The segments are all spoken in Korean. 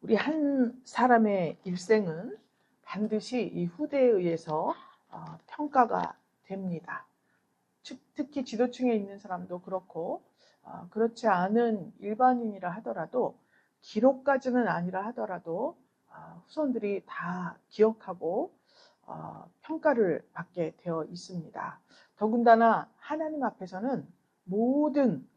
우리 한 사람의 일생은 반드시 이 후대에 의해서 평가가 됩니다. 특히 지도층에 있는 사람도 그렇고 그렇지 않은 일반인이라 하더라도 기록까지는 아니라 하더라도 후손들이 다 기억하고 평가를 받게 되어 있습니다. 더군다나 하나님 앞에서는 모든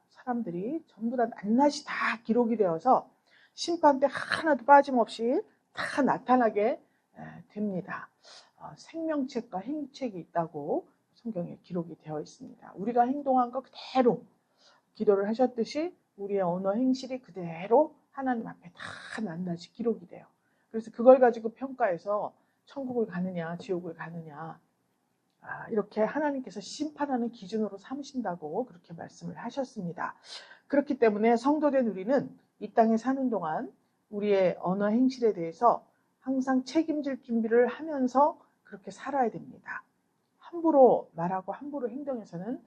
사람들이 전부 다 낱낱이 다 기록이 되어서 심판 때 하나도 빠짐없이 다 나타나게 됩니다. 생명책과 행책이 있다고 성경에 기록이 되어 있습니다. 우리가 행동한 것 그대로 기도를 하셨듯이 우리의 언어 행실이 그대로 하나님 앞에 다 낱낱이 기록이 돼요. 그래서 그걸 가지고 평가해서 천국을 가느냐 지옥을 가느냐 이렇게 하나님께서 심판하는 기준으로 삼으신다고 그렇게 말씀을 하셨습니다. 그렇기 때문에 성도된 우리는 이 땅에 사는 동안 우리의 언어 행실에 대해서 항상 책임질 준비를 하면서 그렇게 살아야 됩니다. 함부로 말하고 함부로 행동해서는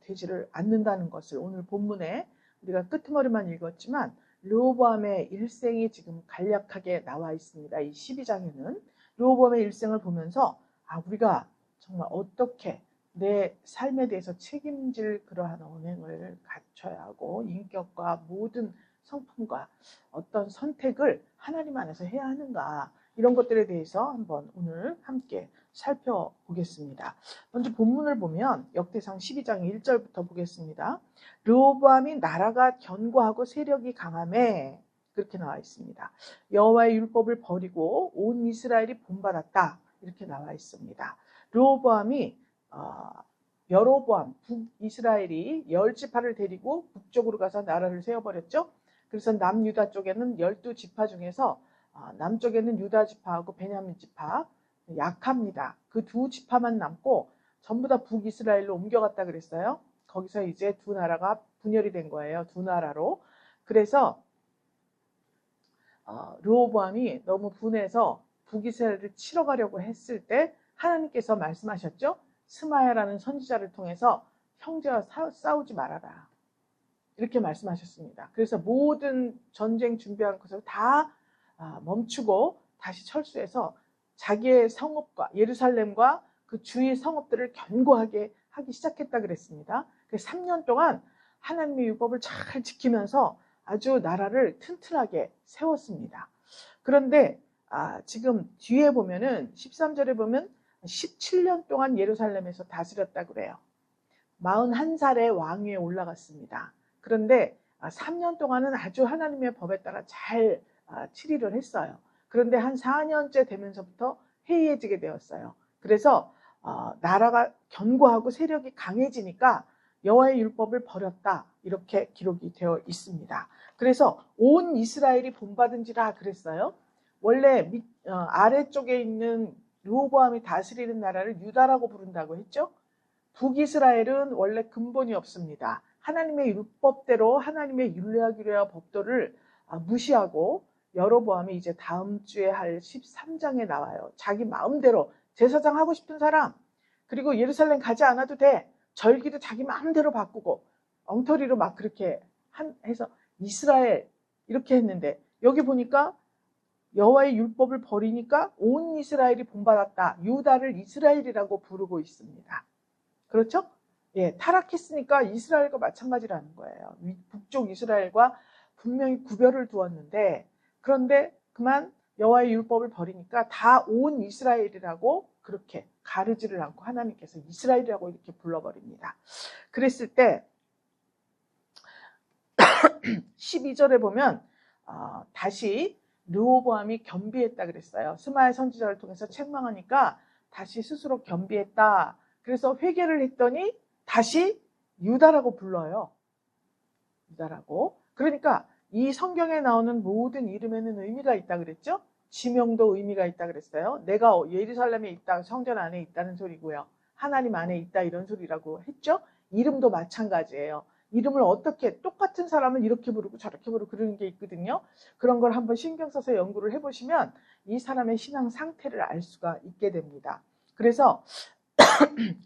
되지를 않는다는 것을 오늘 본문에 우리가 끄트머리만 읽었지만 르호보암의 일생이 지금 간략하게 나와 있습니다. 이 12장에는 르호보암의 일생을 보면서 우리가 정말 어떻게 내 삶에 대해서 책임질 그러한 언행을 갖춰야 하고 인격과 모든 성품과 어떤 선택을 하나님 안에서 해야 하는가 이런 것들에 대해서 한번 오늘 함께 살펴보겠습니다. 먼저 본문을 보면 역대상 12장 1절부터 보겠습니다. 르호보암이 나라가 견고하고 세력이 강하매 그렇게 나와 있습니다. 여호와의 율법을 버리고 온 이스라엘이 본받았다 이렇게 나와 있습니다. 르호보암이 여로보암 북이스라엘이 10지파를 데리고 북쪽으로 가서 나라를 세워버렸죠. 그래서 남유다 쪽에는 12지파 중에서 남쪽에는 유다 지파하고 베냐민 지파 약합니다. 그 두 지파만 남고 전부 다 북이스라엘로 옮겨갔다 그랬어요. 거기서 이제 두 나라가 분열이 된 거예요. 두 나라로. 그래서 르호보암이 너무 분해서 북이스라엘을 치러 가려고 했을 때 하나님께서 말씀하셨죠. 스마야라는 선지자를 통해서 형제와 싸우지 말아라. 이렇게 말씀하셨습니다. 그래서 모든 전쟁 준비한 것을 다 멈추고 다시 철수해서 자기의 성읍과 예루살렘과 그 주위 성읍들을 견고하게 하기 시작했다 그랬습니다. 그래서 3년 동안 하나님의 율법을 잘 지키면서 아주 나라를 튼튼하게 세웠습니다. 그런데 지금 뒤에 보면은 13절에 보면 17년 동안 예루살렘에서 다스렸다 그래요. 41살의 왕위에 올라갔습니다. 그런데 3년 동안은 아주 하나님의 법에 따라 잘 치리를 했어요. 그런데 한 4년째 되면서부터 해이해지게 되었어요. 그래서 나라가 견고하고 세력이 강해지니까 여호와의 율법을 버렸다 이렇게 기록이 되어 있습니다. 그래서 온 이스라엘이 본받은지라 그랬어요. 원래 아래쪽에 있는 르호보암이 다스리는 나라를 유다라고 부른다고 했죠. 북이스라엘은 원래 근본이 없습니다. 하나님의 율법대로 하나님의 율례와 규례와 법도를 무시하고 여로보암이 이제 다음 주에 할 13장에 나와요. 자기 마음대로 제사장 하고 싶은 사람 그리고 예루살렘 가지 않아도 돼. 절기도 자기 마음대로 바꾸고 엉터리로 막 그렇게 해서 이스라엘 이렇게 했는데 여기 보니까 여호와의 율법을 버리니까 온 이스라엘이 본받았다. 유다를 이스라엘이라고 부르고 있습니다. 그렇죠? 예, 타락했으니까 이스라엘과 마찬가지라는 거예요. 북쪽 이스라엘과 분명히 구별을 두었는데 그런데 그만 여호와의 율법을 버리니까 다 온 이스라엘이라고 그렇게 가르지를 않고 하나님께서 이스라엘이라고 이렇게 불러버립니다. 그랬을 때 12절에 보면 다시 르호보암이 겸비했다 그랬어요. 스마야 선지자를 통해서 책망하니까 다시 스스로 겸비했다. 그래서 회개를 했더니 다시 유다라고 불러요. 유다라고. 그러니까 이 성경에 나오는 모든 이름에는 의미가 있다 그랬죠. 지명도 의미가 있다 그랬어요. 내가 예루살렘에 있다, 성전 안에 있다는 소리고요. 하나님 안에 있다 이런 소리라고 했죠. 이름도 마찬가지예요. 이름을 어떻게 똑같은 사람을 이렇게 부르고 저렇게 부르고 그러는 게 있거든요. 그런 걸 한번 신경 써서 연구를 해보시면 이 사람의 신앙 상태를 알 수가 있게 됩니다. 그래서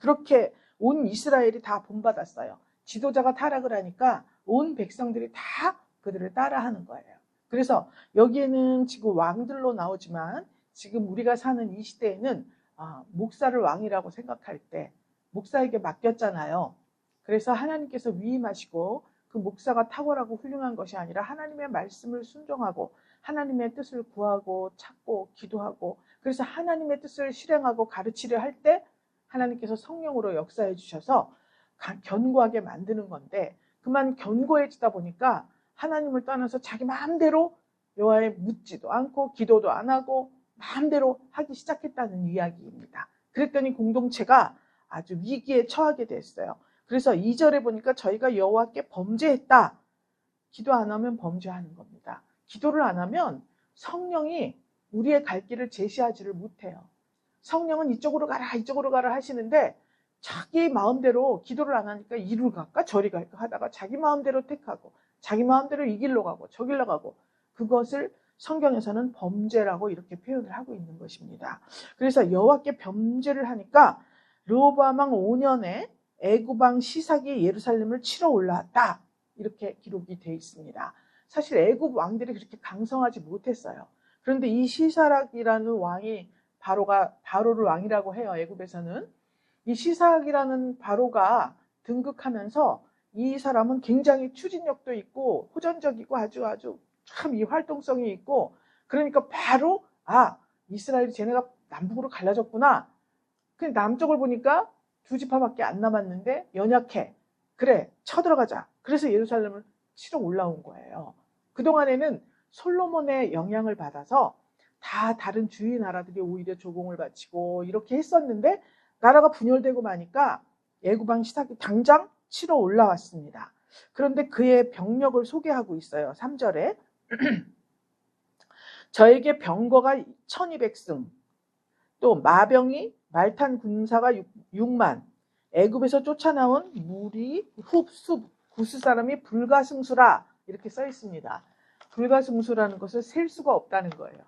그렇게 온 이스라엘이 다 본받았어요. 지도자가 타락을 하니까 온 백성들이 다 그들을 따라하는 거예요. 그래서 여기에는 지금 왕들로 나오지만 지금 우리가 사는 이 시대에는 목사를 왕이라고 생각할 때 목사에게 맡겼잖아요. 그래서 하나님께서 위임하시고 그 목사가 탁월하고 훌륭한 것이 아니라 하나님의 말씀을 순종하고 하나님의 뜻을 구하고 찾고 기도하고, 그래서 하나님의 뜻을 실행하고 가르치려 할 때 하나님께서 성령으로 역사해 주셔서 견고하게 만드는 건데, 그만 견고해지다 보니까 하나님을 떠나서 자기 마음대로 여호와에 묻지도 않고 기도도 안 하고 마음대로 하기 시작했다는 이야기입니다. 그랬더니 공동체가 아주 위기에 처하게 됐어요. 그래서 2절에 보니까 저희가 여호와께 범죄했다. 기도 안 하면 범죄하는 겁니다. 기도를 안 하면 성령이 우리의 갈 길을 제시하지를 못해요. 성령은 이쪽으로 가라 이쪽으로 가라 하시는데 자기 마음대로 기도를 안 하니까 이리로 갈까 저리 갈까 하다가 자기 마음대로 택하고 자기 마음대로 이 길로 가고 저 길로 가고, 그것을 성경에서는 범죄라고 이렇게 표현을 하고 있는 것입니다. 그래서 여호와께 범죄를 하니까 르호보암 왕 5년에 애굽 왕 시삭이 예루살렘을 치러 올라왔다, 이렇게 기록이 되어 있습니다. 사실 애굽 왕들이 그렇게 강성하지 못했어요. 그런데 이 시삭이라는 왕이 바로를 왕이라고 해요. 애굽에서는 이 시삭이라는 바로가 등극하면서 이 사람은 굉장히 추진력도 있고 호전적이고 아주 참 이 활동성이 있고, 그러니까 바로 이스라엘이 쟤네가 남북으로 갈라졌구나. 근데 남쪽을 보니까 두 지파밖에 안 남았는데 연약해. 그래 쳐들어가자. 그래서 예루살렘을 치러 올라온 거예요. 그동안에는 솔로몬의 영향을 받아서 다 다른 주위 나라들이 오히려 조공을 바치고 이렇게 했었는데 나라가 분열되고 마니까 애굽 왕 시삭이 당장 치러 올라왔습니다. 그런데 그의 병력을 소개하고 있어요. 3절에 저에게 병거가 1200승, 또 마병이 말탄 군사가 6만, 애굽에서 쫓아나온 무리, 흡, 숲, 구스 사람이 불가승수라, 이렇게 써 있습니다. 불가승수라는 것을 셀 수가 없다는 거예요.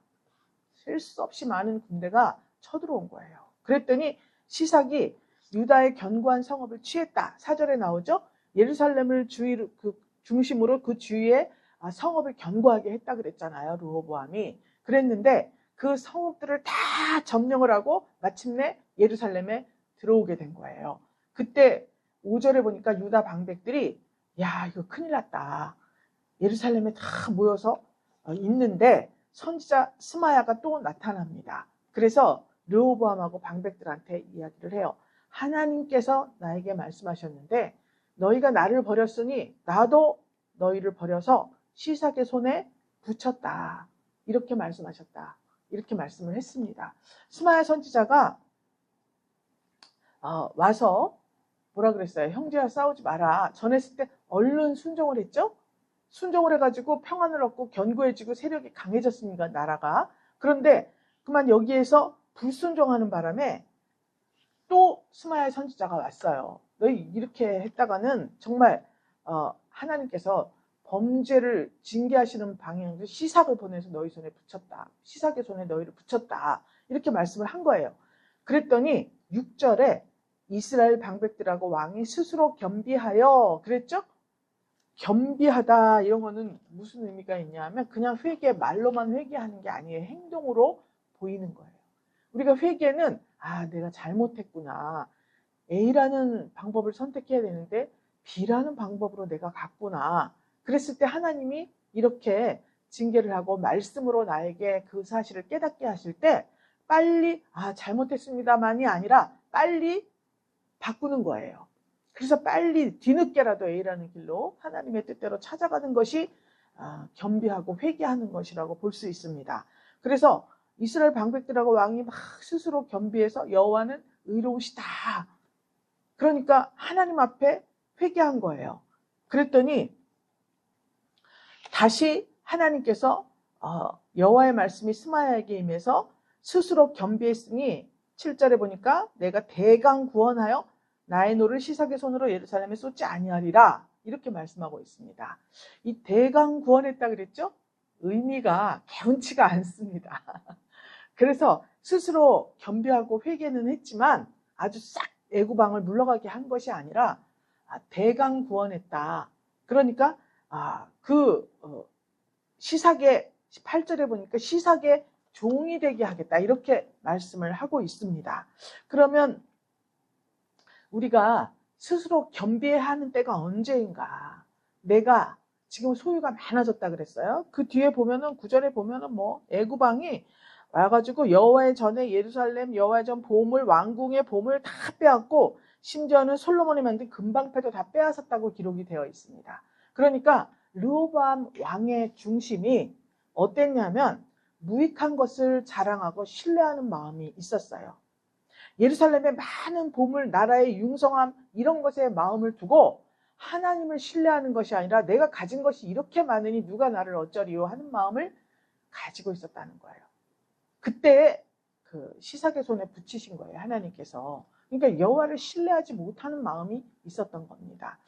셀 수 없이 많은 군대가 쳐들어온 거예요. 그랬더니 시삭이 유다의 견고한 성읍을 취했다. 4절에 나오죠. 예루살렘을 중심으로 그 주위에 성읍을 견고하게 했다 그랬잖아요. 르호보암이. 그랬는데 그 성읍들을 다 점령을 하고 마침내 예루살렘에 들어오게 된 거예요. 그때 5절에 보니까 유다 방백들이 야 이거 큰일 났다. 예루살렘에 다 모여서 있는데 선지자 스마야가 또 나타납니다. 그래서 르호보암하고 방백들한테 이야기를 해요. 하나님께서 나에게 말씀하셨는데 너희가 나를 버렸으니 나도 너희를 버려서 시삭의 손에 붙였다. 이렇게 말씀하셨다. 이렇게 말씀을 했습니다. 스마야 선지자가 와서 뭐라 그랬어요? 형제와 싸우지 마라. 전했을 때 얼른 순종을 했죠? 순종을 해가지고 평안을 얻고 견고해지고 세력이 강해졌습니다. 나라가. 그런데 그만 여기에서 불순종하는 바람에 또 스마야 선지자가 왔어요. 너희 이렇게 했다가는 정말 하나님께서 범죄를 징계하시는 방향으로 시삭을 보내서 너희 손에 붙였다. 시삭의 손에 너희를 붙였다. 이렇게 말씀을 한 거예요. 그랬더니 6절에 이스라엘 방백들하고 왕이 스스로 겸비하여 그랬죠? 겸비하다 이런 거는 무슨 의미가 있냐면 그냥 말로만 회개하는 게 아니에요. 행동으로 보이는 거예요. 우리가 회개는 내가 잘못했구나. A라는 방법을 선택해야 되는데 B라는 방법으로 내가 갔구나. 그랬을 때 하나님이 이렇게 징계를 하고 말씀으로 나에게 그 사실을 깨닫게 하실 때 빨리 잘못했습니다만이 아니라 빨리 바꾸는 거예요. 그래서 빨리 뒤늦게라도 A라는 길로 하나님의 뜻대로 찾아가는 것이 겸비하고 회개하는 것이라고 볼 수 있습니다. 그래서 이스라엘 방백들하고 왕이 막 스스로 겸비해서 여호와는 의로우시다. 그러니까 하나님 앞에 회개한 거예요. 그랬더니 다시 하나님께서 여호와의 말씀이 스마야에게 임해서 스스로 겸비했으니 7절에 보니까 내가 대강 구원하여 나의 노를 시삭의 손으로 예루살렘에 쏟지 아니하리라 이렇게 말씀하고 있습니다. 이 대강 구원했다 그랬죠? 의미가 개운치가 않습니다. 그래서 스스로 겸비하고 회개는 했지만 아주 싹 애굽왕을 물러가게 한 것이 아니라 대강 구원했다. 그러니까 시삭의 8절에 보니까 시삭의 종이 되게 하겠다 이렇게 말씀을 하고 있습니다. 그러면 우리가 스스로 겸비해야 하는 때가 언제인가? 내가 지금 소유가 많아졌다 그랬어요. 그 뒤에 보면은 9절에 보면은 뭐 애구방이 와가지고 여호와의 전에 예루살렘 여호와의 전 보물 왕궁의 보물 다 빼앗고 심지어는 솔로몬이 만든 금방패도 다 빼앗았다고 기록이 되어 있습니다. 그러니까 르호보암 왕의 중심이 어땠냐면 무익한 것을 자랑하고 신뢰하는 마음이 있었어요. 예루살렘의 많은 보물, 나라의 융성함 이런 것에 마음을 두고 하나님을 신뢰하는 것이 아니라 내가 가진 것이 이렇게 많으니 누가 나를 어쩌리요 하는 마음을 가지고 있었다는 거예요. 그때 그 시삭의 손에 붙이신 거예요, 하나님께서. 그러니까 여호와를 신뢰하지 못하는 마음이 있었던 겁니다.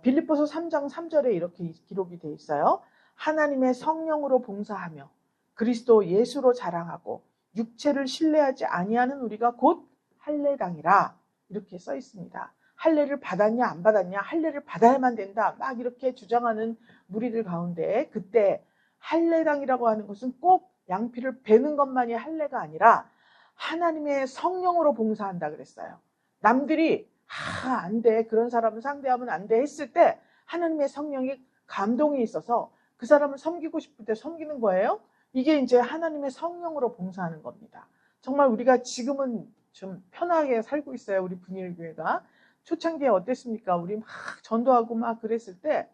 빌립보서 3장 3절에 이렇게 기록이 되어 있어요. 하나님의 성령으로 봉사하며 그리스도 예수로 자랑하고 육체를 신뢰하지 아니하는 우리가 곧 할례당이라 이렇게 써 있습니다. 할례를 받았냐 안 받았냐, 할례를 받아야만 된다 막 이렇게 주장하는 무리들 가운데 그때 할례당이라고 하는 것은 꼭 양피를 베는 것만이 할례가 아니라 하나님의 성령으로 봉사한다 그랬어요. 남들이 안 돼, 그런 사람을 상대하면 안 돼 했을 때 하나님의 성령이 감동이 있어서 그 사람을 섬기고 싶을 때 섬기는 거예요. 이게 이제 하나님의 성령으로 봉사하는 겁니다. 정말 우리가 지금은 좀 편하게 살고 있어요. 우리 분일교회가. 초창기에 어땠습니까? 우리 막 전도하고 막 그랬을 때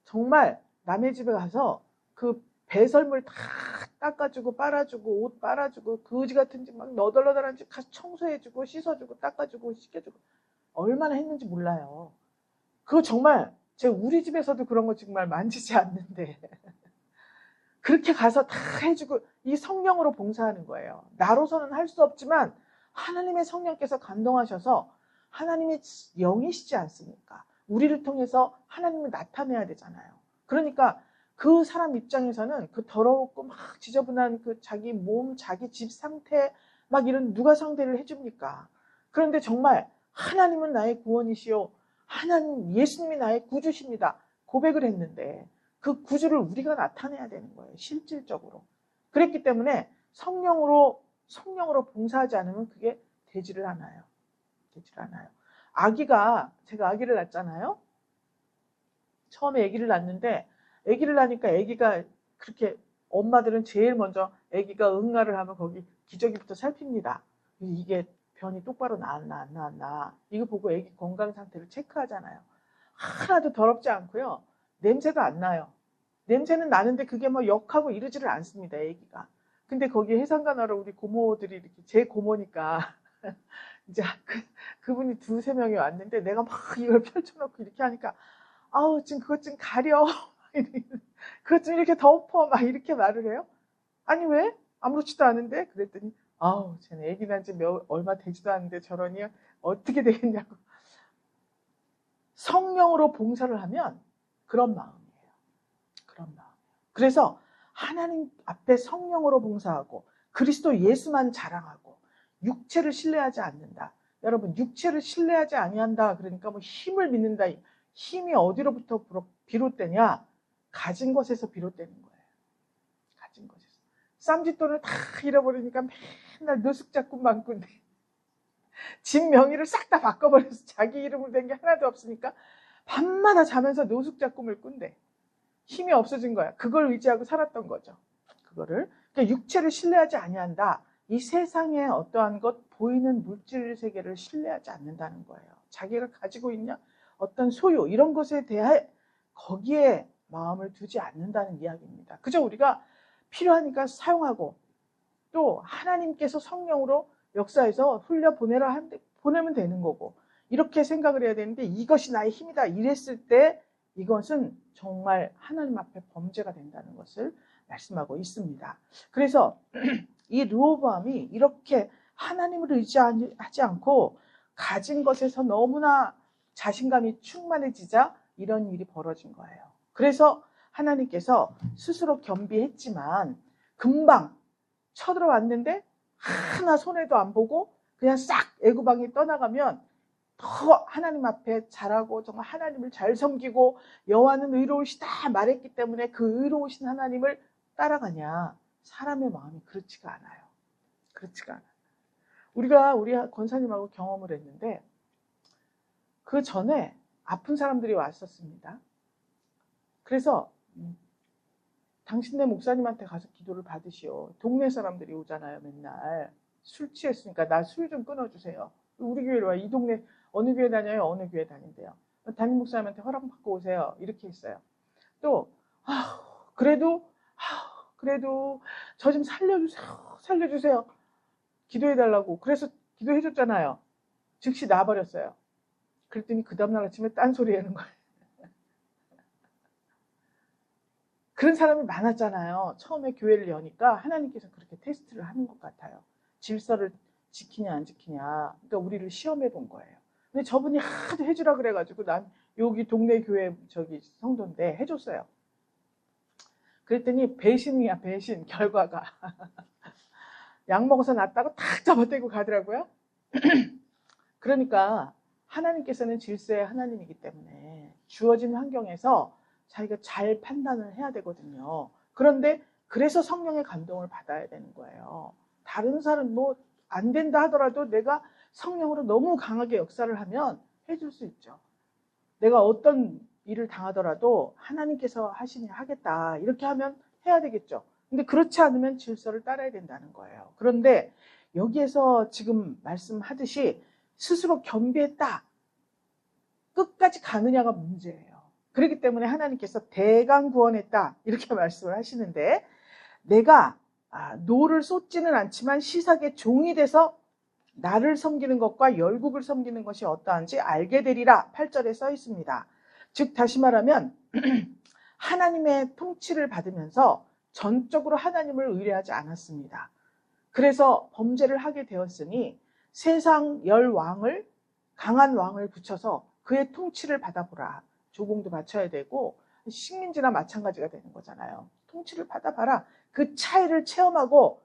정말 남의 집에 가서 그 배설물 다 닦아주고 빨아주고 옷 빨아주고 거지 같은 집 막 너덜너덜한 집 가서 청소해주고 씻어주고 닦아주고 씻겨주고 얼마나 했는지 몰라요. 그거 정말 우리 집에서도 그런 거 정말 만지지 않는데 그렇게 가서 다 해주고 이 성령으로 봉사하는 거예요. 나로서는 할 수 없지만 하나님의 성령께서 감동하셔서 하나님의 영이시지 않습니까? 우리를 통해서 하나님을 나타내야 되잖아요. 그러니까 그 사람 입장에서는 그 더럽고 막 지저분한 그 자기 몸, 자기 집 상태 막 이런 누가 상대를 해줍니까? 그런데 정말 하나님은 나의 구원이시오. 하나님, 예수님이 나의 구주십니다. 고백을 했는데 그 구주를 우리가 나타내야 되는 거예요. 실질적으로. 그랬기 때문에 성령으로 봉사하지 않으면 그게 되지를 않아요. 되지를 않아요. 제가 아기를 낳았잖아요. 처음에 아기를 낳는데 아기를 낳으니까 아기가 그렇게 엄마들은 제일 먼저 아기가 응가를 하면 거기 기저귀부터 살핍니다. 이게 변이 똑바로 나왔나 안 나왔나 이거 보고 아기 건강 상태를 체크하잖아요. 하나도 더럽지 않고요. 냄새도 안 나요. 냄새는 나는데 그게 뭐 역하고 이러지를 않습니다. 아기가. 근데 거기 해상관하러 우리 고모들이 이렇게 제 고모니까 이제 그분이 2-3명이 왔는데 내가 막 이걸 펼쳐놓고 이렇게 하니까 아우 지금 그것 좀 가려 그것 좀 이렇게 덮어 막 이렇게 말을 해요. 아니 왜? 아무렇지도 않은데? 그랬더니 아우 쟤는 애기 난 지 얼마 되지도 않는데 저러니 어떻게 되겠냐고. 성령으로 봉사를 하면 그런 마음이에요. 그런 마음. 그래서 하나님 앞에 성령으로 봉사하고 그리스도 예수만 자랑하고 육체를 신뢰하지 않는다. 여러분 육체를 신뢰하지 아니한다. 그러니까 뭐 힘을 믿는다. 힘이 어디로부터 비롯되냐? 가진 것에서 비롯되는 거예요. 가진 것에서. 쌈짓돈을 다 잃어버리니까 맨날 노숙자꾼 많군데 집 명의를 싹 다 바꿔버려서 자기 이름으로 된 게 하나도 없으니까 밤마다 자면서 노숙자 꿈을 꾼대. 힘이 없어진 거야. 그걸 의지하고 살았던 거죠. 그거를. 그러니까 육체를 신뢰하지 아니한다. 이 세상의 어떠한 것, 보이는 물질 세계를 신뢰하지 않는다는 거예요. 자기가 가지고 있냐? 어떤 소유, 이런 것에 대해 거기에 마음을 두지 않는다는 이야기입니다. 그저 우리가 필요하니까 사용하고 또 하나님께서 성령으로 역사해서 보내면 되는 거고 이렇게 생각을 해야 되는데 이것이 나의 힘이다 이랬을 때 이것은 정말 하나님 앞에 범죄가 된다는 것을 말씀하고 있습니다. 그래서 이 르호보암이 이렇게 하나님을 의지하지 않고 가진 것에서 너무나 자신감이 충만해지자 이런 일이 벌어진 거예요. 그래서 하나님께서 스스로 겸비했지만 금방 쳐들어왔는데 하나 손해도 안 보고 그냥 싹 애구방이 떠나가면 더 하나님 앞에 잘하고 정말 하나님을 잘 섬기고 여호와는 의로우시다 말했기 때문에 그 의로우신 하나님을 따라가냐? 사람의 마음이 그렇지가 않아요. 그렇지가 않아요. 우리 권사님하고 경험을 했는데 그 전에 아픈 사람들이 왔었습니다. 그래서 당신네 목사님한테 가서 기도를 받으시오. 동네 사람들이 오잖아요. 맨날 술 취했으니까 나 술 좀 끊어주세요. 우리 교회로 와. 이 동네 어느 교회 다녀요? 어느 교회 다닌대요. 담임 목사님한테 허락 받고 오세요. 이렇게 했어요. 또 그래도 저 좀 살려주세요. 기도해달라고. 그래서 기도해줬잖아요. 즉시 나와버렸어요. 그랬더니 그 다음날 아침에 딴소리 하는 거예요. 그런 사람이 많았잖아요. 처음에 교회를 여니까 하나님께서 그렇게 테스트를 하는 것 같아요. 질서를 지키냐 안 지키냐. 그러니까 우리를 시험해 본 거예요. 근데 저분이 하도 해주라 그래가지고 난 여기 동네 교회 성도인데 해줬어요. 그랬더니 배신이야 배신. 결과가 약 먹어서 낫다고 탁 잡아떼고 가더라고요. 그러니까 하나님께서는 질서의 하나님이기 때문에 주어진 환경에서 자기가 잘 판단을 해야 되거든요. 그런데 그래서 성령의 감동을 받아야 되는 거예요. 다른 사람 뭐 안 된다 하더라도 내가 성령으로 너무 강하게 역사를 하면 해줄 수 있죠. 내가 어떤 일을 당하더라도 하나님께서 하시니 하겠다 이렇게 하면 해야 되겠죠. 근데 그렇지 않으면 질서를 따라야 된다는 거예요. 그런데 여기에서 지금 말씀하듯이 스스로 겸비했다. 끝까지 가느냐가 문제예요. 그렇기 때문에 하나님께서 대강 구원했다. 이렇게 말씀을 하시는데 내가 노를 쏟지는 않지만 시삭의 종이 돼서 나를 섬기는 것과 열국을 섬기는 것이 어떠한지 알게 되리라 8절에 써 있습니다. 즉 다시 말하면 하나님의 통치를 받으면서 전적으로 하나님을 의뢰하지 않았습니다. 그래서 범죄를 하게 되었으니 세상 왕을 강한 왕을 붙여서 그의 통치를 받아보라. 조공도 바쳐야 되고 식민지나 마찬가지가 되는 거잖아요. 통치를 받아봐라. 그 차이를 체험하고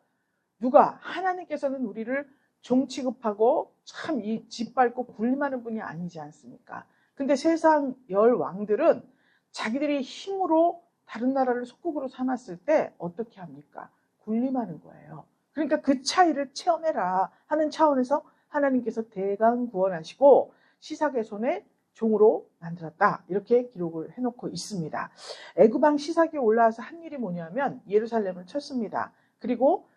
누가 하나님께서는 우리를 종 취급하고 참 이 짓밟고 군림하는 분이 아니지 않습니까? 근데 세상 왕들은 자기들이 힘으로 다른 나라를 속국으로 삼았을 때 어떻게 합니까? 군림하는 거예요. 그러니까 그 차이를 체험해라 하는 차원에서 하나님께서 대강 구원하시고 시삭의 손에 종으로 만들었다. 이렇게 기록을 해놓고 있습니다. 애굽왕 시삭이 올라와서 한 일이 뭐냐면 예루살렘을 쳤습니다. 그리고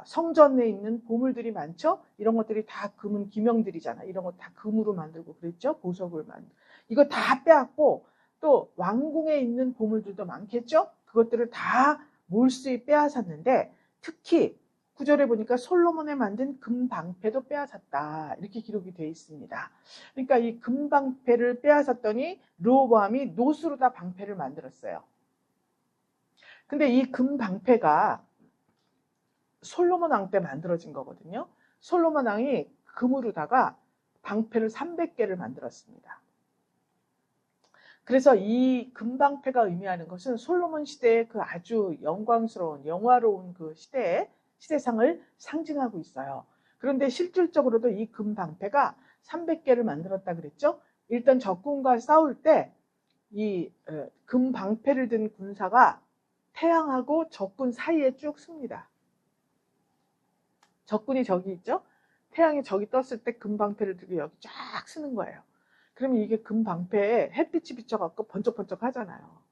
성전에 있는 보물들이 많죠. 이런 것들이 다 금은 기명들이잖아. 이런 거 다 금으로 만들고 그랬죠. 보석을 만들고 이거 다 빼앗고 또 왕궁에 있는 보물들도 많겠죠. 그것들을 다 몰수히 빼앗았는데 특히 9절에 보니까 솔로몬에 만든 금방패도 빼앗았다. 이렇게 기록이 되어 있습니다. 그러니까 이 금방패를 빼앗았더니 르호보암이 노수로 다 방패를 만들었어요. 근데 이 금방패가 솔로몬 왕 때 만들어진 거거든요. 솔로몬 왕이 금으로다가 방패를 300개를 만들었습니다. 그래서 이 금방패가 의미하는 것은 솔로몬 시대의 그 아주 영광스러운 영화로운 그 시대상을 상징하고 있어요. 그런데 실질적으로도 이 금방패가 300개를 만들었다 그랬죠. 일단 적군과 싸울 때 이 금방패를 든 군사가 태양하고 적군 사이에 쭉 씁니다. 적군이 저기 있죠. 태양이 저기 떴을 때 금방패를 들고 여기 쫙 쓰는 거예요. 그러면 이게 금방패에 햇빛이 비쳐갖고 번쩍번쩍 하잖아요.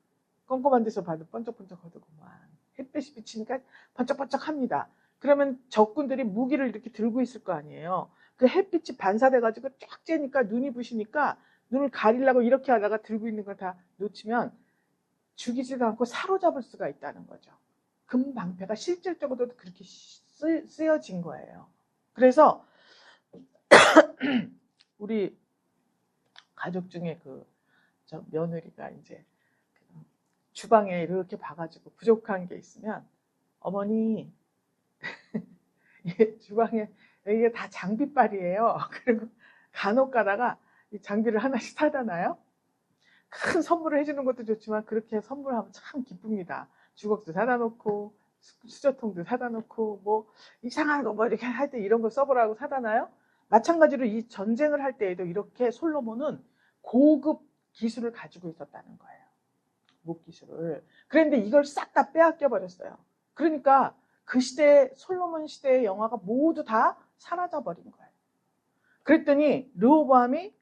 껌껌한 데서 봐도 번쩍번쩍 하더구만. 햇빛이 비치니까 번쩍번쩍 합니다. 그러면 적군들이 무기를 이렇게 들고 있을 거 아니에요. 그 햇빛이 반사돼가지고 쫙 쬐니까 눈이 부시니까 눈을 가리려고 이렇게 하다가 들고 있는 걸 다 놓치면 죽이지도 않고 사로잡을 수가 있다는 거죠. 금방패가 실질적으로도 그렇게 쓰여진 거예요. 그래서 우리 가족 중에 저 며느리가 이제 주방에 이렇게 봐가지고 부족한 게 있으면 어머니 주방에 이게 다 장비빨이에요. 그리고 간혹 가다가 이 장비를 하나씩 사다놔요. 큰 선물을 해주는 것도 좋지만 그렇게 선물하면 참 기쁩니다. 주걱도 사다 놓고 수저통도 사다 놓고 뭐 이상한 거 뭐 이렇게 할 때 이런 거 써보라고 사다 놔요. 마찬가지로 이 전쟁을 할 때에도 이렇게 솔로몬은 고급 기술을 가지고 있었다는 거예요. 무기술을. 그런데 이걸 싹 다 빼앗겨 버렸어요. 그러니까 그 시대, 솔로몬 시대의 영화가 모두 다 사라져 버린 거예요. 그랬더니 르호보암이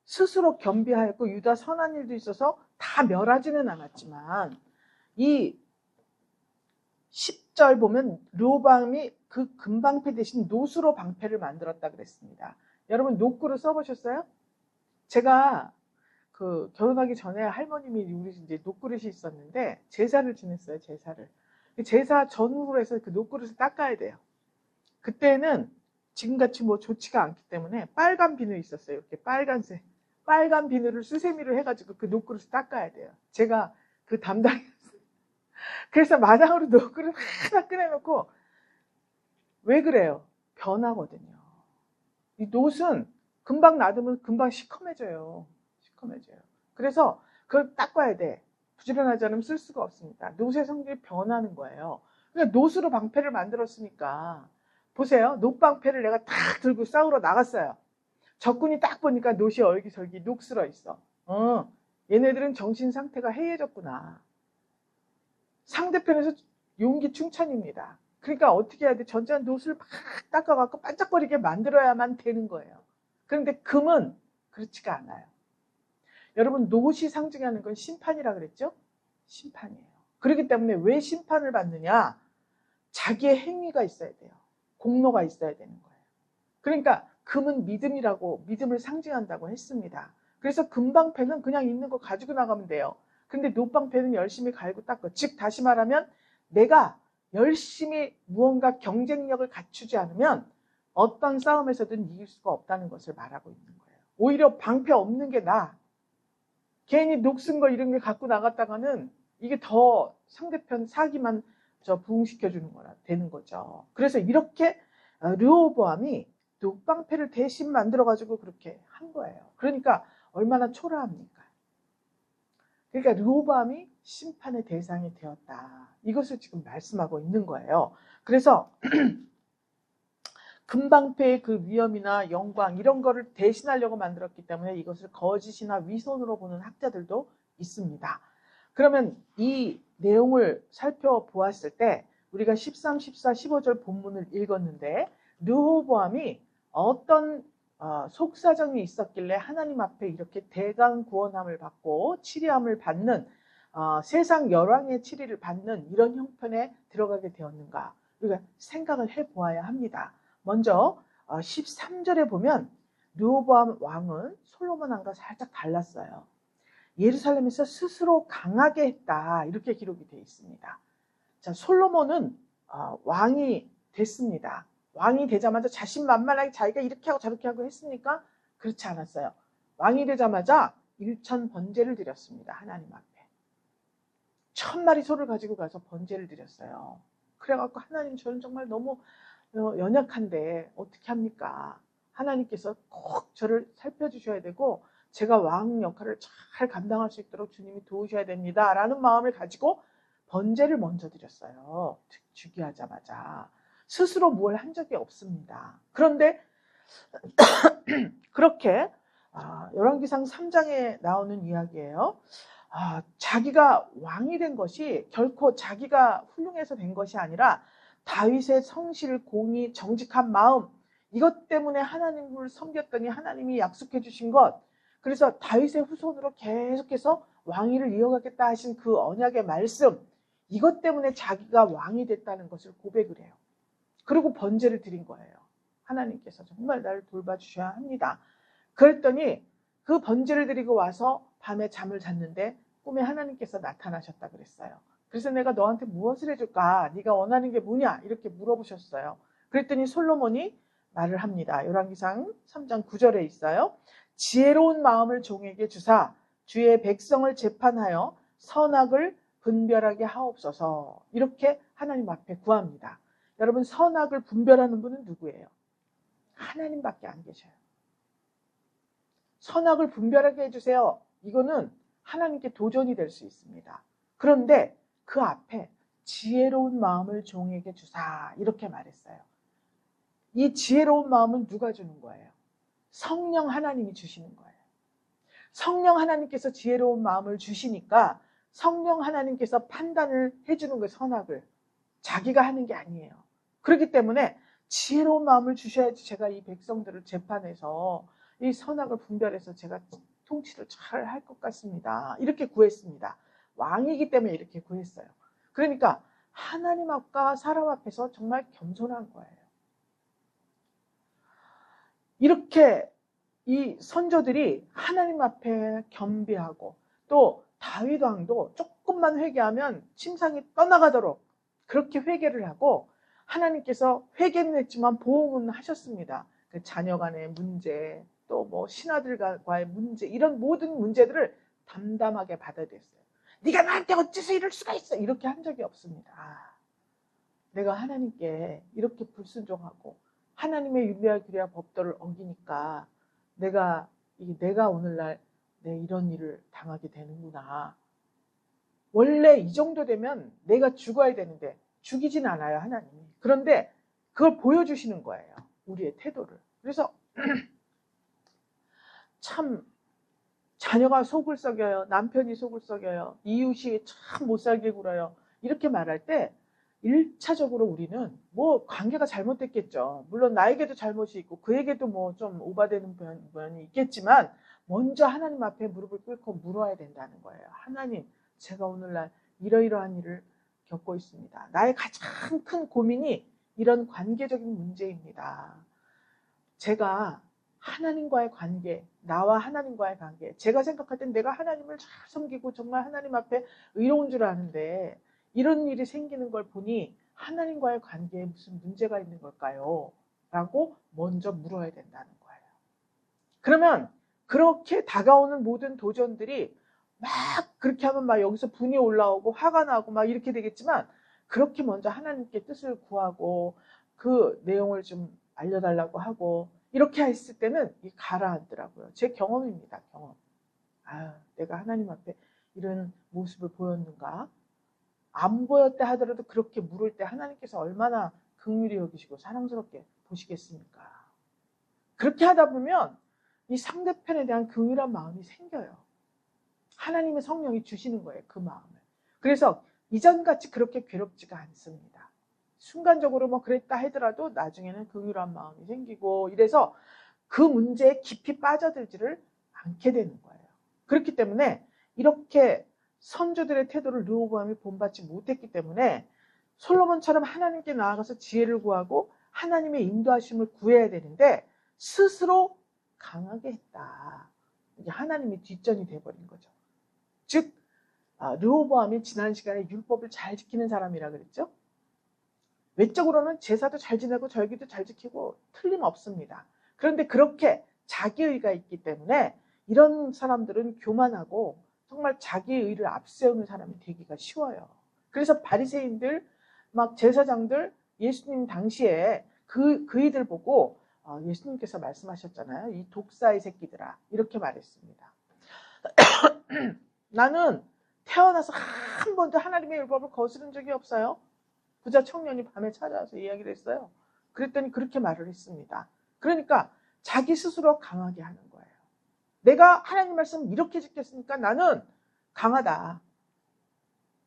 스스로 겸비하였고 유다 선한 일도 있어서 다 멸하지는 않았지만, 이 10절 보면 르호보암이 그 금방패 대신 노수로 방패를 만들었다 그랬습니다. 여러분 노구를 써보셨어요? 제가 그 결혼하기 전에 할머님이 우리 이제 녹그릇이 있었는데 제사를 지냈어요. 제사 전후로 해서 그 녹그릇을 닦아야 돼요. 그때는 지금같이 뭐 좋지가 않기 때문에 빨간 비누 있었어요. 이렇게 빨간색 빨간 비누를 수세미로 해가지고 그 녹그릇을 닦아야 돼요. 제가 그 담당이었어요. 그래서 마당으로 녹그릇 하나 꺼내놓고, 왜 그래요? 변하거든요. 이 놋은 금방 놔두면 금방 시커매져요. 그래서 그걸 닦아야 돼. 부지런하지 않으면 쓸 수가 없습니다. 놋의 성질이 변하는 거예요. 그러니까 놋으로 방패를 만들었으니까, 보세요. 놋방패를 내가 탁 들고 싸우러 나갔어요. 적군이 딱 보니까 놋이 얼기설기 녹슬어 있어. 얘네들은 정신 상태가 해이해졌구나. 상대편에서 용기 충천입니다. 그러니까 어떻게 해야 돼? 전자한 놋을 막 닦아갖고 반짝거리게 만들어야만 되는 거예요. 그런데 금은 그렇지가 않아요. 여러분, 놋이 상징하는 건 심판이라 그랬죠? 심판이에요. 그렇기 때문에 왜 심판을 받느냐? 자기의 행위가 있어야 돼요. 공로가 있어야 되는 거예요. 그러니까 금은 믿음이라고, 믿음을 상징한다고 했습니다. 그래서 금방패는 그냥 있는 거 가지고 나가면 돼요. 근데 놋방패는 열심히 갈고 닦고, 즉 다시 말하면 내가 열심히 무언가 경쟁력을 갖추지 않으면 어떤 싸움에서든 이길 수가 없다는 것을 말하고 있는 거예요. 오히려 방패 없는 게 나아. 괜히 녹슨 거 이런 게 갖고 나갔다가는 이게 더 상대편 사기만 부흥시켜주는 거라 되는 거죠. 그래서 이렇게 르호보암이 녹방패를 대신 만들어가지고 그렇게 한 거예요. 그러니까 얼마나 초라합니까? 그러니까 르호보암이 심판의 대상이 되었다. 이것을 지금 말씀하고 있는 거예요. 그래서 금방패의 그 위엄이나 영광 이런 거를 대신하려고 만들었기 때문에 이것을 거짓이나 위선으로 보는 학자들도 있습니다. 그러면 이 내용을 살펴보았을 때 우리가 13, 14, 15절 본문을 읽었는데 르호보암이 어떤 속사정이 있었길래 하나님 앞에 이렇게 대강 구원함을 받고 치리함을 받는 세상 열왕의 치리를 받는 이런 형편에 들어가게 되었는가, 우리가 생각을 해보아야 합니다. 먼저 13절에 보면 르호보암 왕은 솔로몬 왕과 살짝 달랐어요. 예루살렘에서 스스로 강하게 했다, 이렇게 기록이 되어 있습니다. 자, 솔로몬은 왕이 됐습니다. 왕이 되자마자 자신만만하게 자기가 이렇게 하고 저렇게 하고 했습니까? 그렇지 않았어요. 왕이 되자마자 일천 번제를 드렸습니다. 하나님 앞에 1000마리 소를 가지고 가서 번제를 드렸어요. 그래갖고 하나님, 저는 정말 너무 연약한데 어떻게 합니까? 하나님께서 꼭 저를 살펴주셔야 되고 제가 왕 역할을 잘 감당할 수 있도록 주님이 도우셔야 됩니다 라는 마음을 가지고 번제를 먼저 드렸어요. 즉위하자마자. 스스로 뭘 한 적이 없습니다. 그런데 그렇게 열왕기상 3장에 나오는 이야기예요. 자기가 왕이 된 것이 결코 자기가 훌륭해서 된 것이 아니라 다윗의 성실, 공의, 정직한 마음, 이것 때문에 하나님을 섬겼더니 하나님이 약속해 주신 것, 그래서 다윗의 후손으로 계속해서 왕위를 이어가겠다 하신 그 언약의 말씀, 이것 때문에 자기가 왕이 됐다는 것을 고백을 해요. 그리고 번제를 드린 거예요. 하나님께서 정말 나를 돌봐주셔야 합니다. 그랬더니 그 번제를 드리고 와서 밤에 잠을 잤는데 꿈에 하나님께서 나타나셨다 그랬어요. 그래서 내가 너한테 무엇을 해줄까? 네가 원하는 게 뭐냐? 이렇게 물어보셨어요. 그랬더니 솔로몬이 말을 합니다. 열왕기상 3장 9절에 있어요. 지혜로운 마음을 종에게 주사 주의 백성을 재판하여 선악을 분별하게 하옵소서. 이렇게 하나님 앞에 구합니다. 여러분, 선악을 분별하는 분은 누구예요? 하나님밖에 안 계셔요. 선악을 분별하게 해주세요. 이거는 하나님께 도전이 될 수 있습니다. 그런데 그 앞에 지혜로운 마음을 종에게 주사, 이렇게 말했어요. 이 지혜로운 마음은 누가 주는 거예요? 성령 하나님이 주시는 거예요. 성령 하나님께서 지혜로운 마음을 주시니까 성령 하나님께서 판단을 해주는 거예요. 선악을. 자기가 하는 게 아니에요. 그렇기 때문에 지혜로운 마음을 주셔야지 제가 이 백성들을 재판해서 이 선악을 분별해서 제가 통치를 잘 할 것 같습니다. 이렇게 구했습니다. 왕이기 때문에 이렇게 구했어요. 그러니까 하나님 앞과 사람 앞에서 정말 겸손한 거예요. 이렇게 이 선조들이 하나님 앞에 겸비하고 또 다윗 왕도 조금만 회개하면 침상이 떠나가도록 그렇게 회개를 하고 하나님께서 회개는 했지만 보응은 하셨습니다. 그 자녀 간의 문제, 또 뭐 신하들과의 문제, 이런 모든 문제들을 담담하게 받아들였어요. 네가 나한테 어째서 이럴 수가 있어? 이렇게 한 적이 없습니다. 내가 하나님께 이렇게 불순종하고 하나님의 율례와 규례와 법도를 어기니까 내가 오늘날 내 이런 일을 당하게 되는구나. 원래 이 정도 되면 내가 죽어야 되는데 죽이진 않아요, 하나님이. 그런데 그걸 보여주시는 거예요, 우리의 태도를. 그래서 참 자녀가 속을 썩여요, 남편이 속을 썩여요, 이웃이 참 못살게 굴어요, 이렇게 말할 때 1차적으로 우리는 뭐 관계가 잘못됐겠죠. 물론 나에게도 잘못이 있고 그에게도 뭐 좀 오바되는 면이 있겠지만 먼저 하나님 앞에 무릎을 꿇고 물어야 된다는 거예요. 하나님, 제가 오늘날 이러이러한 일을 겪고 있습니다. 나의 가장 큰 고민이 이런 관계적인 문제입니다. 제가 하나님과의 관계, 나와 하나님과의 관계, 제가 생각할 땐 내가 하나님을 잘 섬기고 정말 하나님 앞에 의로운 줄 아는데 이런 일이 생기는 걸 보니 하나님과의 관계에 무슨 문제가 있는 걸까요? 라고 먼저 물어야 된다는 거예요. 그러면 그렇게 다가오는 모든 도전들이 막 그렇게 하면 막 여기서 분이 올라오고 화가 나고 막 이렇게 되겠지만 그렇게 먼저 하나님께 뜻을 구하고 그 내용을 좀 알려달라고 하고 이렇게 했을 때는 가라앉더라고요. 제 경험입니다. 경험. 내가 하나님 앞에 이런 모습을 보였는가? 안 보였다 하더라도 그렇게 물을 때 하나님께서 얼마나 긍휼히 여기시고 사랑스럽게 보시겠습니까? 그렇게 하다 보면 이 상대편에 대한 긍휼한 마음이 생겨요. 하나님의 성령이 주시는 거예요, 그 마음을. 그래서 이전같이 그렇게 괴롭지가 않습니다. 순간적으로 뭐 그랬다 하더라도 나중에는 긍휼한 마음이 생기고 이래서 그 문제에 깊이 빠져들지를 않게 되는 거예요. 그렇기 때문에 이렇게 선조들의 태도를 르호보암이 본받지 못했기 때문에 솔로몬처럼 하나님께 나아가서 지혜를 구하고 하나님의 인도하심을 구해야 되는데 스스로 강하게 했다. 이게 하나님이 뒷전이 돼버린 거죠. 즉 르호보암이 지난 시간에 율법을 잘 지키는 사람이라 그랬죠. 외적으로는 제사도 잘 지내고 절기도 잘 지키고 틀림없습니다. 그런데 그렇게 자기의가 있기 때문에 이런 사람들은 교만하고 정말 자기의 의를 앞세우는 사람이 되기가 쉬워요. 그래서 바리새인들, 막 제사장들, 예수님 당시에 그이들 보고 예수님께서 말씀하셨잖아요. 이 독사의 새끼들아, 이렇게 말했습니다. 나는 태어나서 한 번도 하나님의 율법을 거스른 적이 없어요. 부자 청년이 밤에 찾아와서 이야기를 했어요. 그랬더니 그렇게 말을 했습니다. 그러니까 자기 스스로 강하게 하는 거예요. 내가 하나님 말씀 이렇게 지켰으니까 나는 강하다.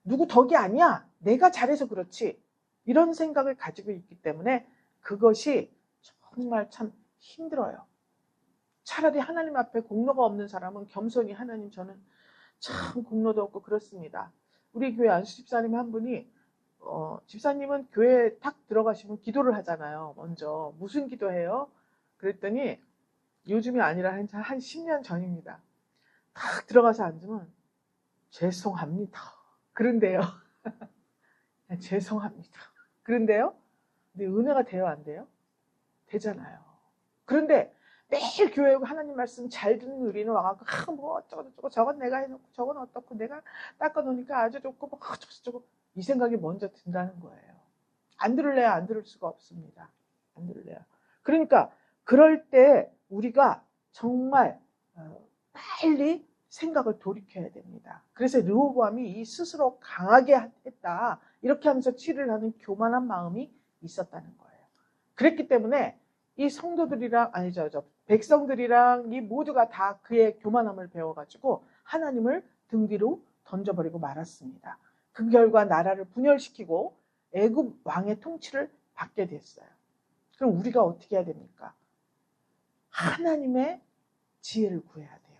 누구 덕이 아니야. 내가 잘해서 그렇지. 이런 생각을 가지고 있기 때문에 그것이 정말 참 힘들어요. 차라리 하나님 앞에 공로가 없는 사람은 겸손히 하나님, 저는 참 공로도 없고 그렇습니다. 우리 교회 안수 집사님 한 분이 집사님은 교회에 탁 들어가시면 기도를 하잖아요. 먼저 무슨 기도해요? 그랬더니 요즘이 아니라 한 10년 전입니다. 탁 들어가서 앉으면 죄송합니다. 그런데요. 죄송합니다. 그런데요. 근데 은혜가 돼요, 안 돼요? 되잖아요. 그런데 매일 교회 오고 하나님 말씀 잘 듣는 우리는 와갖고 뭐 어쩌고 저건 내가 해놓고 저건 어떻고 내가 닦아놓으니까 아주 좋고 뭐 어쩌고 이 생각이 먼저 든다는 거예요. 안 들을래야 안 들을 수가 없습니다. 안 들을래야. 그러니까 그럴 때 우리가 정말 빨리 생각을 돌이켜야 됩니다. 그래서 르호보암이 이 스스로 강하게 했다. 이렇게 하면서 치를 하는 교만한 마음이 있었다는 거예요. 그랬기 때문에 이 성도들이랑 백성들이랑 이 모두가 다 그의 교만함을 배워가지고 하나님을 등 뒤로 던져버리고 말았습니다. 그 결과 나라를 분열시키고 애굽 왕의 통치를 받게 됐어요. 그럼 우리가 어떻게 해야 됩니까? 하나님의 지혜를 구해야 돼요.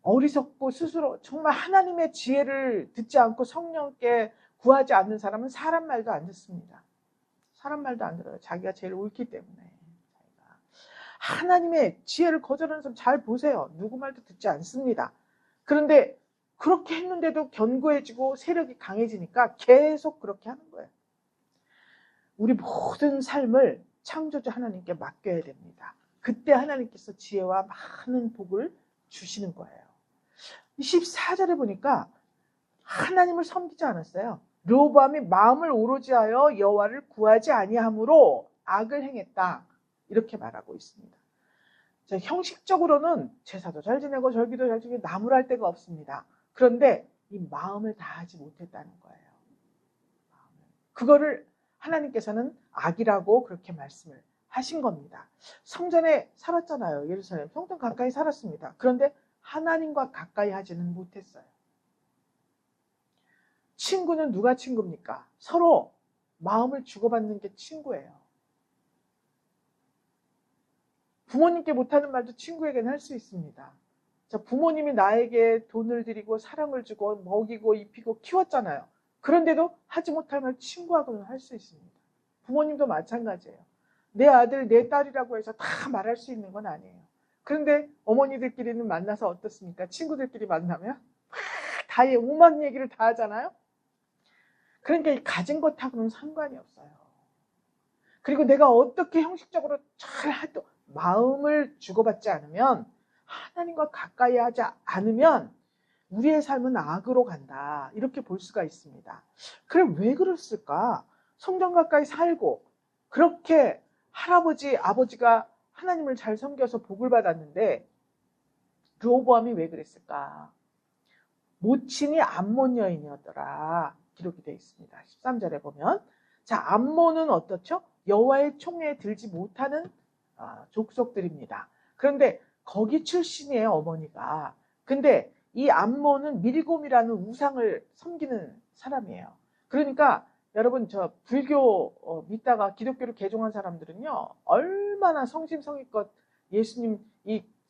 어리석고 스스로 정말 하나님의 지혜를 듣지 않고 성령께 구하지 않는 사람은 사람 말도 안 듣습니다. 사람 말도 안 들어요. 자기가 제일 옳기 때문에. 하나님의 지혜를 거절하는 사람 잘 보세요. 누구 말도 듣지 않습니다. 그런데 그렇게 했는데도 견고해지고 세력이 강해지니까 계속 그렇게 하는 거예요. 우리 모든 삶을 창조주 하나님께 맡겨야 됩니다. 그때 하나님께서 지혜와 많은 복을 주시는 거예요. 14절에 보니까 하나님을 섬기지 않았어요. 르호보암이 마음을 오로지 하여 여호와를 구하지 아니함으로 악을 행했다. 이렇게 말하고 있습니다. 자, 형식적으로는 제사도 잘 지내고 절기도 잘 지내고 나무랄 데가 없습니다. 그런데 이 마음을 다하지 못했다는 거예요. 그거를 하나님께서는 악이라고 그렇게 말씀을 하신 겁니다. 성전에 살았잖아요. 예루살렘 성전 가까이 살았습니다. 그런데 하나님과 가까이 하지는 못했어요. 친구는 누가 친구입니까? 서로 마음을 주고받는 게 친구예요. 부모님께 못하는 말도 친구에게는 할 수 있습니다. 자, 부모님이 나에게 돈을 드리고 사랑을 주고 먹이고 입히고 키웠잖아요. 그런데도 하지 못할 말 친구하고는 할 수 있습니다. 부모님도 마찬가지예요. 내 아들, 내 딸이라고 해서 다 말할 수 있는 건 아니에요. 그런데 어머니들끼리는 만나서 어떻습니까? 친구들끼리 만나면 다 오만 얘기를 다 하잖아요. 그러니까 이 가진 것하고는 상관이 없어요. 그리고 내가 어떻게 형식적으로 잘 해도 마음을 주고받지 않으면, 하나님과 가까이 하지 않으면 우리의 삶은 악으로 간다. 이렇게 볼 수가 있습니다. 그럼 왜 그랬을까? 성전 가까이 살고 그렇게 할아버지, 아버지가 하나님을 잘 섬겨서 복을 받았는데 르호보암이 왜 그랬을까? 모친이 암몬 여인이었더라. 기록이 되어 있습니다. 13절에 보면, 자, 암몬은 어떻죠? 여호와의 총회에 들지 못하는 족속들입니다. 그런데 거기 출신이에요, 어머니가. 근데 이 암몬은 밀곰이라는 우상을 섬기는 사람이에요. 그러니까 여러분, 저 불교 믿다가 기독교로 개종한 사람들은요, 얼마나 성심성의껏 예수님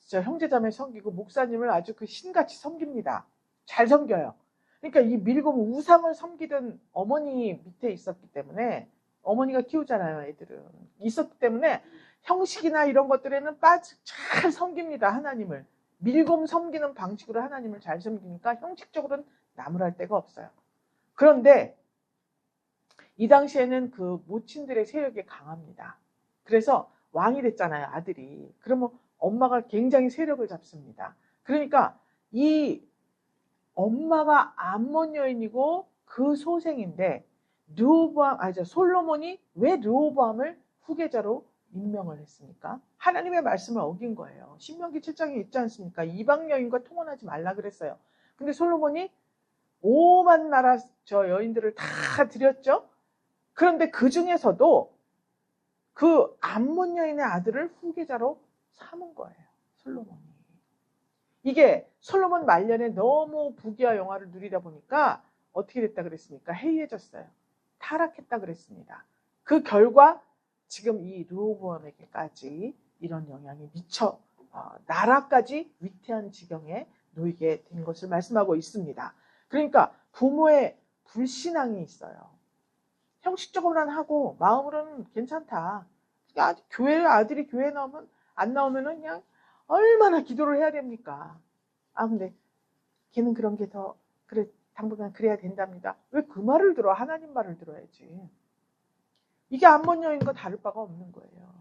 저 형제자매 섬기고 목사님을 아주 그 신같이 섬깁니다. 잘 섬겨요. 그러니까 이 밀곰 우상을 섬기던 어머니 밑에 있었기 때문에, 어머니가 키우잖아요, 애들은. 있었기 때문에 형식이나 이런 것들에는 잘 섬깁니다, 하나님을. 밀곰 섬기는 방식으로 하나님을 잘 섬기니까 형식적으로는 나무랄 데가 없어요. 그런데 이 당시에는 그 모친들의 세력이 강합니다. 그래서 왕이 됐잖아요, 아들이. 그러면 엄마가 굉장히 세력을 잡습니다. 그러니까 이 엄마가 암몬 여인이고 그 소생인데 솔로몬이 왜 르호보암을 후계자로 임명을 했습니까? 하나님의 말씀을 어긴 거예요. 신명기 7장에 있지 않습니까? 이방 여인과 통혼하지 말라 그랬어요. 근데 솔로몬이 오만 나라 저 여인들을 다 들였죠. 그런데 그 중에서도 그 암몬 여인의 아들을 후계자로 삼은 거예요, 솔로몬이. 이게 솔로몬 말년에 너무 부귀와 영화를 누리다 보니까 어떻게 됐다 그랬습니까? 해이해졌어요. 타락했다 그랬습니다. 그 결과 지금 이 르호보암에게까지 이런 영향이 미쳐 나라까지 위태한 지경에 놓이게 된 것을 말씀하고 있습니다. 그러니까 부모의 불신앙이 있어요. 형식적으로는 하고 마음으로는 괜찮다. 아들이 교회 안 나오면은 그냥 얼마나 기도를 해야 됩니까? 근데 걔는 그런 게 더 그래, 당분간 그래야 된답니다. 왜 그 말을 들어? 하나님 말을 들어야지. 이게 암몬 여인과 다를 바가 없는 거예요.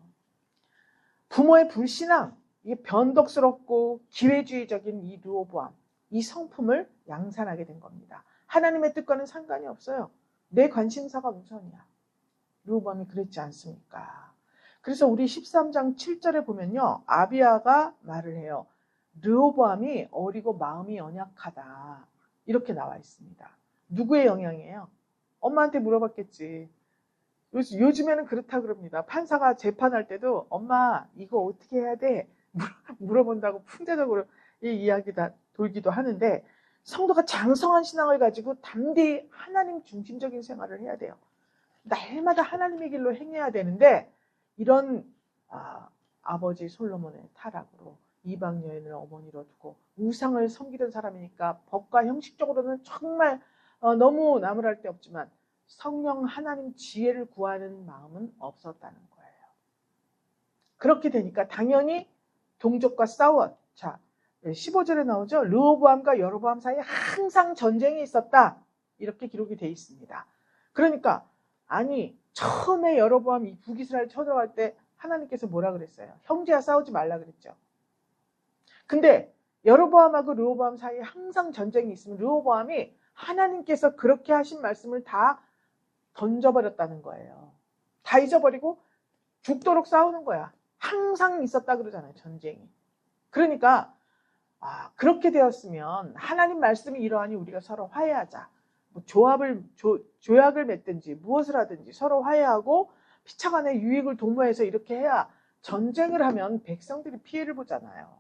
부모의 불신앙, 이게 변덕스럽고 기회주의적인 이 르호보암, 이 성품을 양산하게 된 겁니다. 하나님의 뜻과는 상관이 없어요. 내 관심사가 우선이야. 르호보암이 그랬지 않습니까? 그래서 우리 13장 7절에 보면요, 아비야가 말을 해요. 르호보암이 어리고 마음이 연약하다. 이렇게 나와 있습니다. 누구의 영향이에요? 엄마한테 물어봤겠지. 요즘에는 그렇다 그럽니다. 판사가 재판할 때도 엄마 이거 어떻게 해야 돼? 물어본다고 풍자적으로 이 이야기가 돌기도 하는데, 성도가 장성한 신앙을 가지고 담대히 하나님 중심적인 생활을 해야 돼요. 날마다 하나님의 길로 행해야 되는데, 이런 아버지 솔로몬의 타락으로 이방 여인을 어머니로 두고 우상을 섬기던 사람이니까 법과 형식적으로는 정말 너무 나무랄 데 없지만 성령 하나님 지혜를 구하는 마음은 없었다는 거예요. 그렇게 되니까 당연히 동족과 싸워. 자, 15절에 나오죠. 르호보암과 여로보암 사이에 항상 전쟁이 있었다. 이렇게 기록이 되어 있습니다. 그러니까 아니 처음에 여로보암이 북이스라엘 쳐들어갈 때 하나님께서 뭐라 그랬어요? 형제와 싸우지 말라 그랬죠. 근데 여로보암하고 르호보암 사이에 항상 전쟁이 있으면 르호보암이 하나님께서 그렇게 하신 말씀을 다 던져버렸다는 거예요. 다 잊어버리고 죽도록 싸우는 거야. 항상 있었다 그러잖아요, 전쟁이. 그러니까 그렇게 되었으면 하나님 말씀이 이러하니 우리가 서로 화해하자. 뭐 조약을 맺든지 무엇을 하든지 서로 화해하고 피차간의 유익을 도모해서 이렇게 해야, 전쟁을 하면 백성들이 피해를 보잖아요.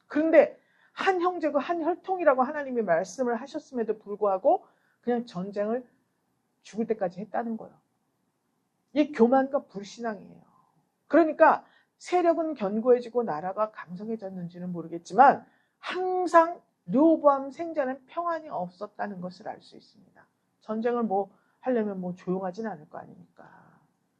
그런데 한 형제고 한 혈통이라고 하나님이 말씀을 하셨음에도 불구하고 그냥 전쟁을 죽을 때까지 했다는 거예요. 이 교만과 불신앙이에요. 그러니까 세력은 견고해지고 나라가 강성해졌는지는 모르겠지만 항상 르호보암 생전엔 평안이 없었다는 것을 알 수 있습니다. 전쟁을 하려면 조용하진 않을 거 아닙니까?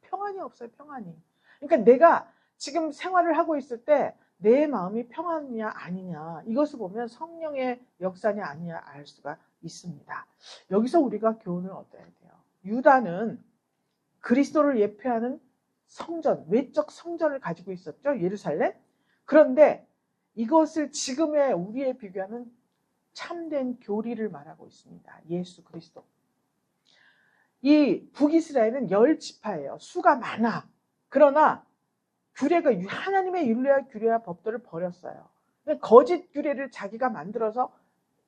평안이 없어요, 평안이. 그러니까 내가 지금 생활을 하고 있을 때 내 마음이 평안이냐 아니냐, 이것을 보면 성령의 역사냐 아니냐 알 수가 있습니다. 여기서 우리가 교훈을 얻어야 돼요. 유다는 그리스도를 예표하는 성전, 외적 성전을 가지고 있었죠, 예루살렘. 그런데 이것을 지금의 우리에 비교하면 참된 교리를 말하고 있습니다. 예수 그리스도. 이 북이스라엘은 10지파예요. 수가 많아. 그러나 규례가 하나님의 율례와 규례와 법도를 버렸어요. 거짓 규례를 자기가 만들어서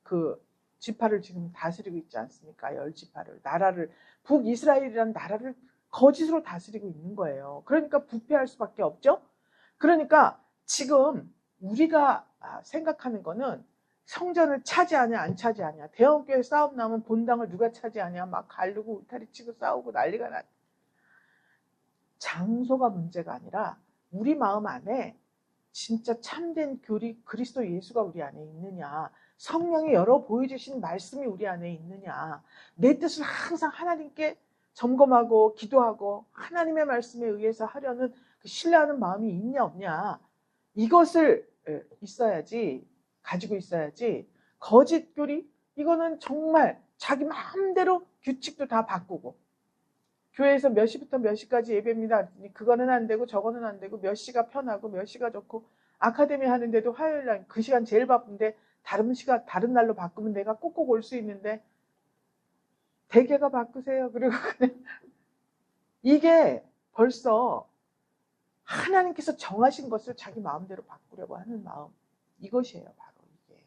그 지파를 지금 다스리고 있지 않습니까? 10지파를, 나라를, 북이스라엘이라는 나라를 거짓으로 다스리고 있는 거예요. 그러니까 부패할 수밖에 없죠. 그러니까 지금 우리가 생각하는 거는 성전을 차지하냐 안 차지하냐, 대형교회 싸움 나면 본당을 누가 차지하냐, 막 가르고 울타리 치고 싸우고 난리가 나. 장소가 문제가 아니라 우리 마음 안에 진짜 참된 교리, 그리스도 예수가 우리 안에 있느냐, 성령이 열어 보여주신 말씀이 우리 안에 있느냐, 내 뜻을 항상 하나님께 점검하고 기도하고 하나님의 말씀에 의해서 하려는 그 신뢰하는 마음이 있냐 없냐, 이것을 있어야지, 가지고 있어야지. 거짓 교리, 이거는 정말 자기 마음대로 규칙도 다 바꾸고, 교회에서 몇 시부터 몇 시까지 예배입니다, 그거는 안 되고 저거는 안 되고, 몇 시가 편하고 몇 시가 좋고, 아카데미 하는데도 화요일 날 그 시간 제일 바쁜데 다른 시간 다른 날로 바꾸면 내가 꼭꼭 올 수 있는데 대개가 바꾸세요. 그리고 이게 벌써 하나님께서 정하신 것을 자기 마음대로 바꾸려고 하는 마음, 이것이에요, 바로 이게.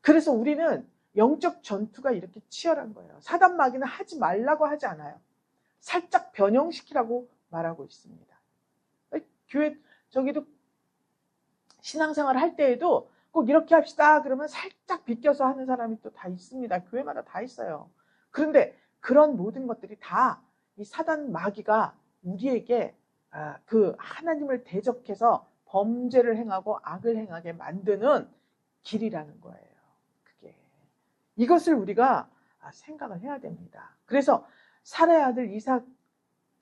그래서 우리는 영적 전투가 이렇게 치열한 거예요. 사단 마귀는 하지 말라고 하지 않아요. 살짝 변형시키라고 말하고 있습니다. 교회 저기도 신앙생활 할 때에도 꼭 이렇게 합시다 그러면 살짝 비껴서 하는 사람이 또 다 있습니다. 교회마다 다 있어요. 그런데 그런 모든 것들이 다 이 사단 마귀가 우리에게 그 하나님을 대적해서 범죄를 행하고 악을 행하게 만드는 길이라는 거예요. 그게, 이것을 우리가 생각을 해야 됩니다. 그래서 사라의 아들 이삭,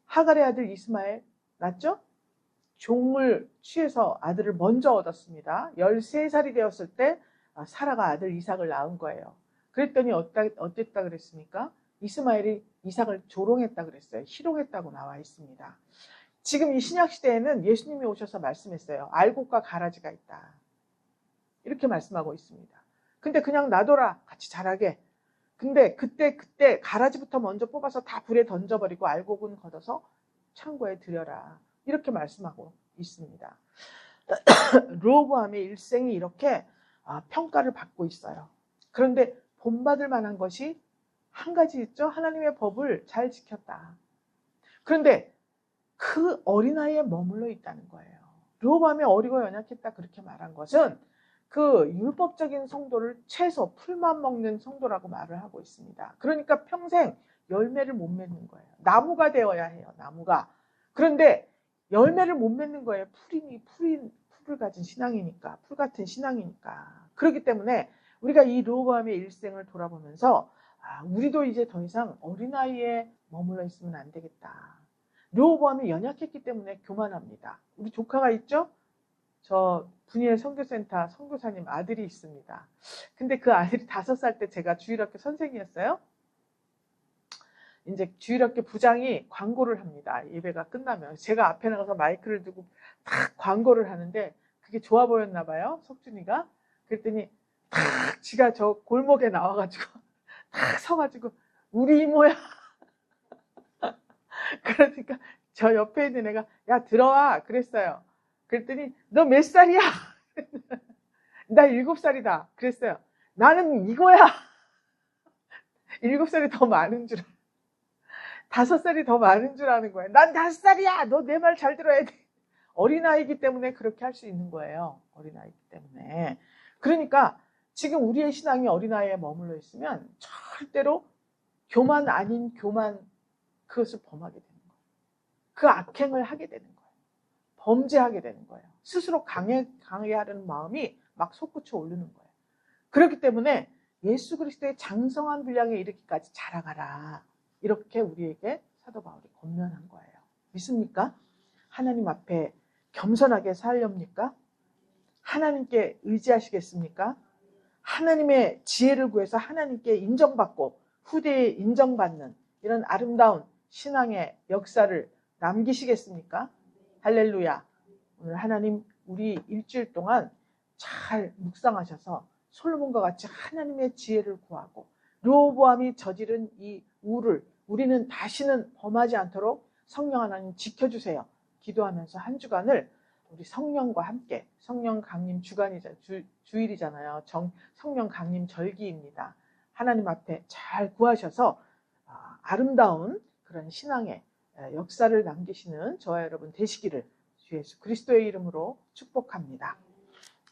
하갈의 아들 이스마엘 낳죠? 종을 취해서 아들을 먼저 얻었습니다. 13살이 되었을 때 사라가 아들 이삭을 낳은 거예요. 그랬더니 어땠다 그랬습니까? 이스마엘이 이삭을 조롱했다 그랬어요. 희롱했다고 나와 있습니다. 지금 이 신약시대에는 예수님이 오셔서 말씀했어요. 알곡과 가라지가 있다, 이렇게 말씀하고 있습니다. 근데 그냥 놔둬라, 같이 자라게. 근데 그때 가라지부터 먼저 뽑아서 다 불에 던져버리고 알곡은 걷어서 창고에 들여라, 이렇게 말씀하고 있습니다. 르호보암의 일생이 이렇게 평가를 받고 있어요. 그런데 본받을 만한 것이 한 가지 있죠. 하나님의 법을 잘 지켰다. 그런데 그 어린아이에 머물러 있다는 거예요. 르호보암이 어리고 연약했다 그렇게 말한 것은 그 율법적인 성도를 채소, 풀만 먹는 성도라고 말을 하고 있습니다. 그러니까 평생 열매를 못 맺는 거예요. 나무가 되어야 해요. 나무가. 그런데 열매를 못 맺는 거예요. 풀을 가진 신앙이니까. 풀 같은 신앙이니까. 그렇기 때문에 우리가 이 르호보암의 일생을 돌아보면서 우리도 이제 더 이상 어린아이에 머물러 있으면 안 되겠다. 르호보암이 연약했기 때문에 교만합니다. 우리 조카가 있죠? 저 분이엘 선교센터 선교사님 아들이 있습니다. 근데 그 아들이 5살 때 제가 주일학교 선생이었어요. 이제 주일학교 부장이 광고를 합니다. 예배가 끝나면. 제가 앞에 나가서 마이크를 두고 탁 광고를 하는데 그게 좋아 보였나 봐요. 석준이가. 그랬더니 탁 지가 저 골목에 나와가지고 탁 서가지고 우리 이모야. 그러니까 저 옆에 있는 애가 야 들어와 그랬어요. 그랬더니 너 몇 살이야? 나 7살이다. 그랬어요. 나는 이거야. 7살이 더 많은 줄 5살이 더 많은 줄 아는 거예요. 난 5살이야. 너 내 말 잘 들어야 돼. 어린아이기 때문에 그렇게 할 수 있는 거예요. 어린아이기 때문에. 그러니까 지금 우리의 신앙이 어린아이에 머물러 있으면 절대로 교만 아닌 교만 그것을 범하게 되는 거예요. 그 악행을 하게 되는 거예요. 범죄하게 되는 거예요. 스스로 강하게 하려는 마음이 막 솟구쳐 오르는 거예요. 그렇기 때문에 예수 그리스도의 장성한 분량에 이르기까지 자라가라. 이렇게 우리에게 사도 바울이 권면한 거예요. 믿습니까? 하나님 앞에 겸손하게 살렵니까? 하나님께 의지하시겠습니까? 하나님의 지혜를 구해서 하나님께 인정받고 후대에 인정받는 이런 아름다운 신앙의 역사를 남기시겠습니까? 할렐루야. 오늘 하나님 우리 일주일 동안 잘 묵상하셔서 솔로몬과 같이 하나님의 지혜를 구하고 르호보암이 저지른 이 우를 우리는 다시는 범하지 않도록 성령 하나님 지켜주세요. 기도하면서 한 주간을 우리 성령과 함께 성령 강림 주일이잖아요. 성령 강림 절기입니다. 하나님 앞에 잘 구하셔서 아름다운 그런 신앙의 역사를 남기시는 저와 여러분 되시기를 주 예수 그리스도의 이름으로 축복합니다.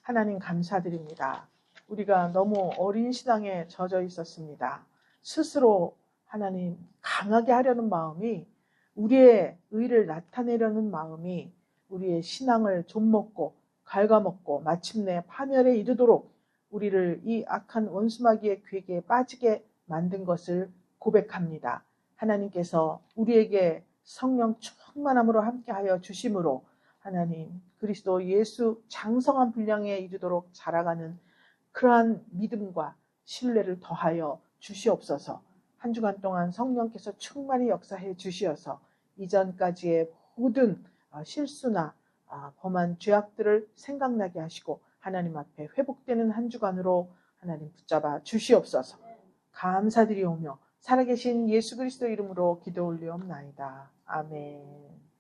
하나님 감사드립니다. 우리가 너무 어린 신앙에 젖어 있었습니다. 스스로 하나님 강하게 하려는 마음이 우리의 의를 나타내려는 마음이 우리의 신앙을 좀먹고 갉아먹고 마침내 파멸에 이르도록 우리를 이 악한 원수마귀의 괴계에 빠지게 만든 것을 고백합니다. 하나님께서 우리에게 성령 충만함으로 함께하여 주심으로 하나님 그리스도 예수 장성한 분량에 이르도록 자라가는 그러한 믿음과 신뢰를 더하여 주시옵소서. 한 주간 동안 성령께서 충만히 역사해 주시어서 이전까지의 모든 실수나 범한 죄악들을 생각나게 하시고 하나님 앞에 회복되는 한 주간으로 하나님 붙잡아 주시옵소서. 감사드리오며 살아계신 예수 그리스도 이름으로 기도 올리옵나이다. 아멘.